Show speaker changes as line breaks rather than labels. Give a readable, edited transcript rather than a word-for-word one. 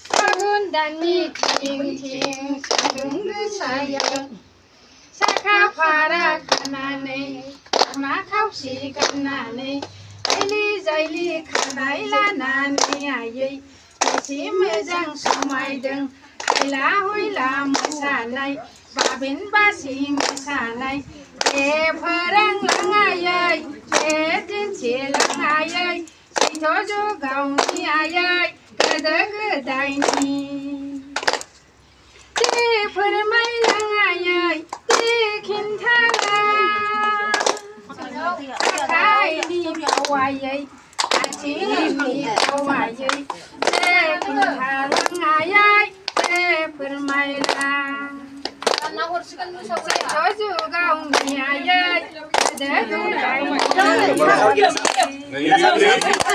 फागुनदाननि थिं सान्दुं गोसायाव साखा फारा खानानै दख'ना खावसि गाननानै जायलि खानाय लानानै आयै बेसे मोजां समायदों हायला हुइला मोसानाय बाबेन बासि मोसानाय दे फोरोंलां आयै दे दिन्थिलां आयै सैथ' जुगावनि आयै गोदो गोदायनि दे फोरमायलां आयै दे खिन्थालां आखाइनि फावायै आथिंनि फावायै दे खिन्थालां आयै दे फोरमायलां सैथ' जुगावनि आयै गोदो गोदायनि